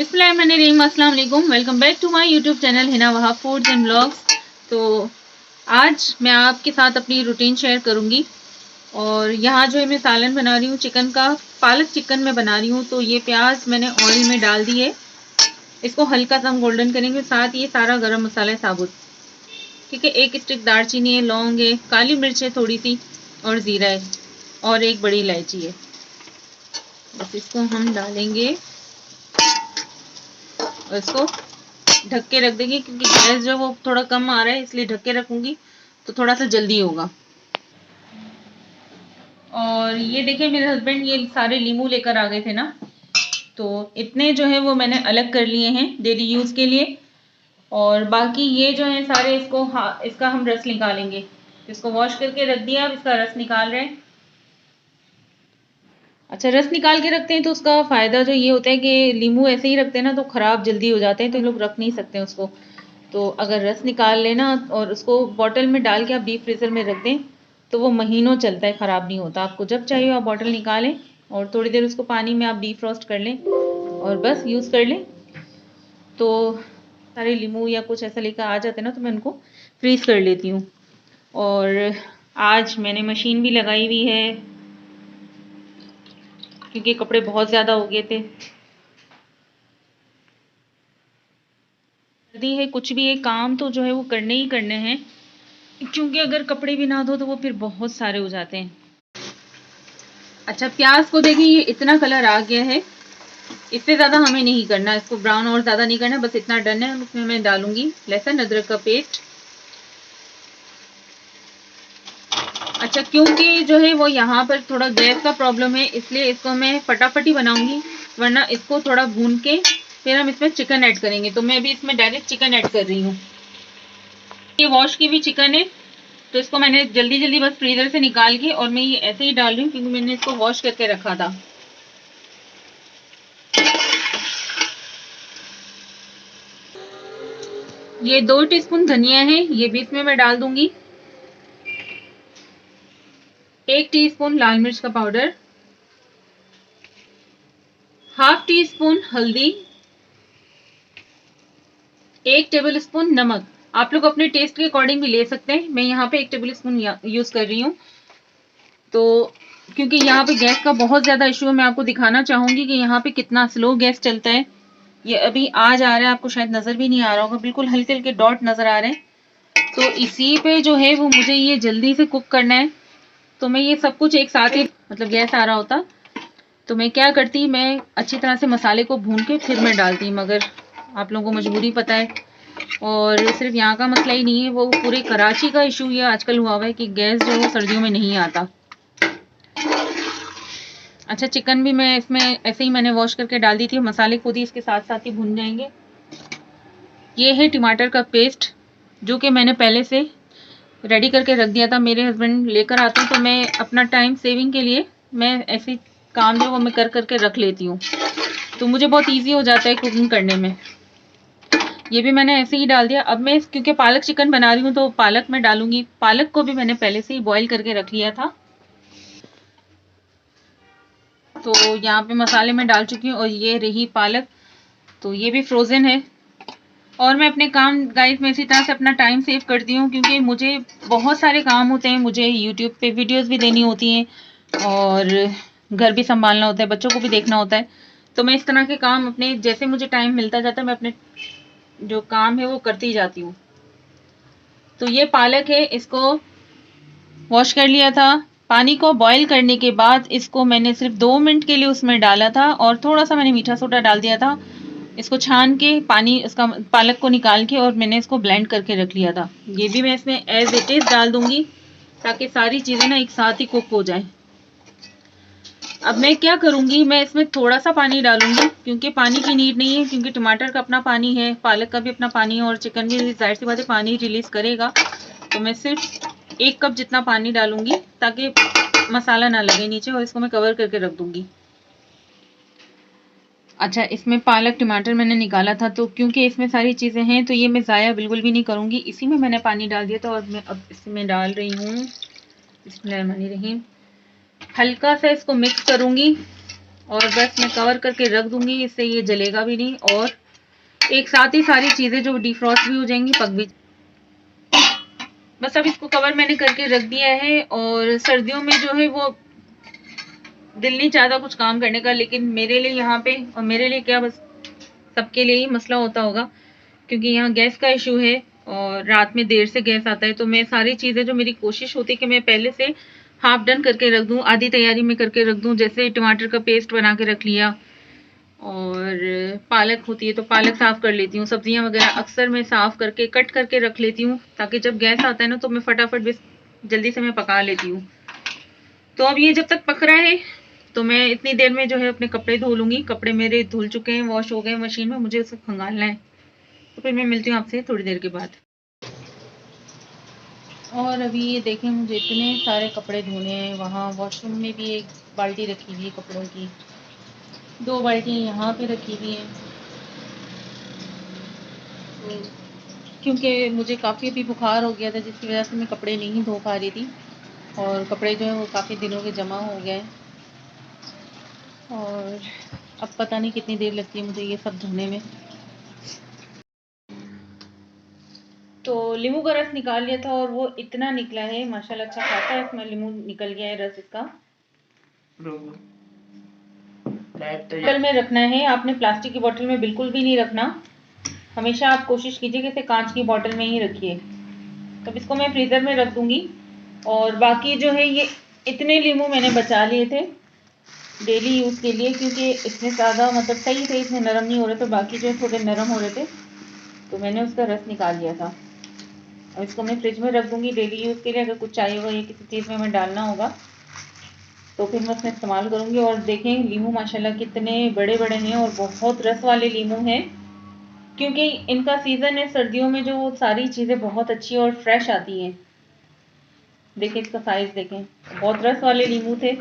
बिस्मिल्लाहिर्रहमानिर्रहीम, अस्सलाम वालेकुम। Welcome back to my YouTube channel Hina Wahab foods and vlogs. तो आज मैं आपके साथ अपनी रूटीन शेयर करूंगी। और यहाँ जो है मैं सालन बना रही हूँ चिकन का, पालक चिकन में बना रही हूँ। तो ये प्याज मैंने ऑयल में डाल दी है, इसको हल्का सा हम गोल्डन करेंगे। साथ ये सारा गरम मसाला है साबुत, ठीक है। एक स्टिक दालचीनी है, लौंग है, काली मिर्च है थोड़ी सी, और ज़ीरा है, और एक बड़ी इलायची है। बस इसको हम डालेंगे और इसको ढक के रख देंगे, क्योंकि गैस जो वो थोड़ा कम आ रहा है, इसलिए ढक के रखूंगी तो थोड़ा सा जल्दी होगा। और ये देखिए मेरे हस्बैंड ये सारे लींबू लेकर आ गए थे ना, तो इतने जो है वो मैंने अलग कर लिए हैं डेली यूज़ के लिए। और बाकी ये जो है सारे इसको इसका हम रस निकालेंगे। इसको वॉश करके रख दिया, अब इसका रस निकाल रहे हैं। अच्छा, रस निकाल के रखते हैं तो उसका फ़ायदा जो ये होता है कि नींबू ऐसे ही रखते हैं ना तो ख़राब जल्दी हो जाते हैं, तो लोग रख नहीं सकते उसको। तो अगर रस निकाल लेना और उसको बॉटल में डाल के आप डीप फ्रीज़र में रख दें तो वो महीनों चलता है, ख़राब नहीं होता। आपको जब चाहिए आप बॉटल निकालें और थोड़ी देर उसको पानी में आप डीप फ्रॉस्ट कर लें और बस यूज़ कर लें। तो सारे नींबू या कुछ ऐसा लेकर आ जाते हैं ना, तो मैं उनको फ्रीज़ कर लेती हूँ। और आज मैंने मशीन भी लगाई हुई है, क्योंकि कपड़े बहुत ज़्यादा हो गए थे। सर्दी है, कुछ भी एक काम तो जो है वो करने ही करने हैं, क्योंकि अगर कपड़े भी ना धो तो वो फिर बहुत सारे हो जाते हैं। अच्छा, प्याज को देखिए ये इतना कलर आ गया है, इससे ज़्यादा हमें नहीं करना, इसको ब्राउन और ज़्यादा नहीं करना, बस इतना डन है। उसमें मैं डालूंगी लहसुन अदरक का पेस्ट। अच्छा, क्योंकि जो है वो यहाँ पर थोड़ा गैस का प्रॉब्लम है, इसलिए इसको मैं फटाफट ही बनाऊंगी, वरना इसको थोड़ा भून के फिर हम इसमें चिकन ऐड करेंगे। तो मैं अभी इसमें डायरेक्ट चिकन ऐड कर रही हूँ। ये वॉश की भी चिकन है, तो इसको मैंने जल्दी जल्दी बस फ्रीजर से निकाल के और मैं ये ऐसे ही डाल रही हूँ, क्योंकि मैंने इसको वॉश करके रखा था। ये 2 टीस्पून धनिया है, ये भी इसमें मैं डाल दूंगी। 1 टीस्पून लाल मिर्च का पाउडर, हाफ टी स्पून हल्दी, 1 टेबल स्पून नमक। आप लोग अपने टेस्ट के अकॉर्डिंग भी ले सकते हैं, मैं यहाँ पे 1 टेबल स्पून यूज कर रही हूँ। तो क्योंकि यहाँ पे गैस का बहुत ज्यादा इशू है, मैं आपको दिखाना चाहूंगी कि यहाँ पे कितना स्लो गैस चलता है। ये अभी आ जा रहा है, आपको शायद नजर भी नहीं आ रहा होगा, बिल्कुल हल्के हल्के डॉट नजर आ रहे हैं। तो इसी पे जो है वो मुझे ये जल्दी से कुक करना है। तो मैं ये सब कुछ एक साथ ही, मतलब गैस आ रहा होता तो मैं क्या करती, मैं अच्छी तरह से मसाले को भून के फिर मैं डालती, मगर आप लोगों को मजबूरी पता है। और सिर्फ यहाँ का मसला ही नहीं है, वो पूरे कराची का इशू ये आजकल हुआ हुआ है कि गैस जो है सर्दियों में नहीं आता। अच्छा, चिकन भी मैं इसमें ऐसे ही मैंने वॉश करके डाल दी थी, मसाले खुद ही इसके साथ साथ ही भून जाएंगे। ये है टमाटर का पेस्ट, जो कि मैंने पहले से रेडी करके रख दिया था। मेरे हस्बैंड लेकर आते हैं तो मैं अपना टाइम सेविंग के लिए मैं ऐसे काम जो वो मैं कर करके रख लेती हूँ, तो मुझे बहुत इजी हो जाता है कुकिंग करने में। ये भी मैंने ऐसे ही डाल दिया। अब मैं क्योंकि पालक चिकन बना रही हूँ तो पालक मैं डालूंगी। पालक को भी मैंने पहले से ही बॉईल करके रख लिया था। तो यहाँ पे मसाले में डाल चुकी हूँ, और ये रही पालक, तो ये भी फ्रोज़न है। और मैं अपने काम गाइस में इसी तरह से अपना टाइम सेव करती हूँ, क्योंकि मुझे बहुत सारे काम होते हैं, मुझे यूट्यूब पे वीडियोस भी देनी होती हैं और घर भी संभालना होता है, बच्चों को भी देखना होता है। तो मैं इस तरह के काम अपने जैसे मुझे टाइम मिलता जाता है, मैं अपने जो काम है वो करती जाती हूँ। तो ये पालक है, इसको वॉश कर लिया था। पानी को बॉईल करने के बाद इसको मैंने सिर्फ 2 मिनट के लिए उसमें डाला था, और थोड़ा सा मैंने मीठा सोडा डाल दिया था। इसको छान के पानी इसका पालक को निकाल के और मैंने इसको ब्लेंड करके रख लिया था। ये भी मैं इसमें एज इट इज डाल दूंगी, ताकि सारी चीज़ें ना एक साथ ही कुक हो जाए। अब मैं क्या करूंगी, मैं इसमें थोड़ा सा पानी डालूंगी, क्योंकि पानी की नीड नहीं है, क्योंकि टमाटर का अपना पानी है, पालक का भी अपना पानी है, और चिकन भी जाहिर सी बात है पानी रिलीज करेगा। तो मैं सिर्फ 1 कप जितना पानी डालूंगी, ताकि मसाला ना लगे नीचे, और इसको मैं कवर करके रख दूंगी। अच्छा, इसमें पालक टमाटर मैंने निकाला था, तो क्योंकि इसमें सारी चीज़ें हैं तो ये मैं ज़ाया बिल्कुल भी नहीं करूँगी, इसी में मैंने पानी डाल दिया था। और मैं अब इसमें डाल रही हूँ बिस्मिल्लाहिर्रहमानिर्रहीम, हल्का सा इसको मिक्स करूँगी। और बस मैं कवर करके रख दूंगी, इससे ये जलेगा भी नहीं और एक साथ ही सारी चीज़ें जो डिफ्रॉस्ट भी हो जाएंगी, पक भी। बस अब इसको कवर मैंने करके रख दिया है। और सर्दियों में जो है वो दिल नहीं चाहता कुछ काम करने का, लेकिन मेरे लिए यहाँ पे, और मेरे लिए क्या बस सबके लिए ही मसला होता होगा, क्योंकि यहाँ गैस का इशू है और रात में देर से गैस आता है। तो मैं सारी चीज़ें जो मेरी कोशिश होती है कि मैं पहले से हाफ डन करके रख दूँ, आधी तैयारी में करके रख दूँ। जैसे टमाटर का पेस्ट बना के रख लिया, और पालक होती है तो पालक साफ़ कर लेती हूँ। सब्जियाँ वगैरह अक्सर मैं साफ़ करके कट करके रख लेती हूँ, ताकि जब गैस आता है ना तो मैं फटाफट बस जल्दी से मैं पका लेती हूँ। तो अब ये जब तक पक रहा है तो मैं इतनी देर में जो है अपने कपड़े धो लूँगी। कपड़े मेरे धुल चुके हैं, वॉश हो गए मशीन में, मुझे उसे खंगालना है। तो फिर मैं मिलती हूँ आपसे थोड़ी देर के बाद। और अभी ये देखें, मुझे इतने सारे कपड़े धोने हैं। वहाँ वॉशरूम में भी एक बाल्टी रखी हुई है कपड़ों की, 2 बाल्टियाँ यहाँ पे रखी हुई हैं। तो क्योंकि मुझे काफ़ी अभी बुखार हो गया था, जिसकी वजह से मैं कपड़े नहीं धो पा रही थी, और कपड़े जो है वो काफ़ी दिनों के जमा हो गए। और अब पता नहीं कितनी देर लगती है मुझे ये सब धोने में। तो नींबू का रस निकाल लिया था और वो इतना निकला है माशाल्लाह, अच्छा खासा है इसमें नींबू निकल गया है रस इसका। बोतल में रखना है आपने, प्लास्टिक की बोतल में बिल्कुल भी नहीं रखना। हमेशा आप कोशिश कीजिए कि इसे कांच की बोतल में ही रखिए। तब इसको मैं फ्रीज़र में रख दूंगी। और बाकी जो है ये इतने नींबू मैंने बचा लिए थे डेली यूज़ के लिए, क्योंकि इतने ज़्यादा मतलब सही थे, इतने नरम नहीं हो रहे थे, बाकी जो है थोड़े नरम हो रहे थे, तो मैंने उसका रस निकाल लिया था। और इसको मैं फ्रिज में रख दूंगी डेली यूज़ के लिए। अगर कुछ चाहिए होगा या किसी चीज़ में मैं डालना होगा तो फिर मैं उसमें इस्तेमाल करूंगी। और देखें नींबू माशाल्लाह कितने बड़े बड़े हैं और बहुत रस वाले नींबू हैं, क्योंकि इनका सीज़न है सर्दियों में, जो सारी चीज़ें बहुत अच्छी और फ्रेश आती हैं। देखें इसका साइज़ देखें, बहुत रस वाले नींबू थे।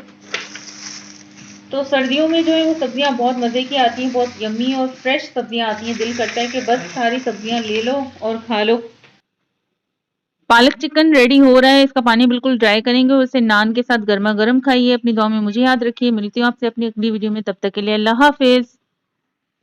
तो सर्दियों में जो है वो सब्जियां बहुत मज़े की आती हैं, बहुत यम्मी और फ्रेश सब्जियां आती हैं। दिल करता है कि बस सारी सब्जियां ले लो और खा लो। पालक चिकन रेडी हो रहा है, इसका पानी बिल्कुल ड्राई करेंगे और इसे नान के साथ गर्मा गर्म खाइए। अपनी दुआ में मुझे याद रखिए। मिलती हूँ आपसे अपनी अगली वीडियो में, तब तक के लिए अल्लाह हाफिज।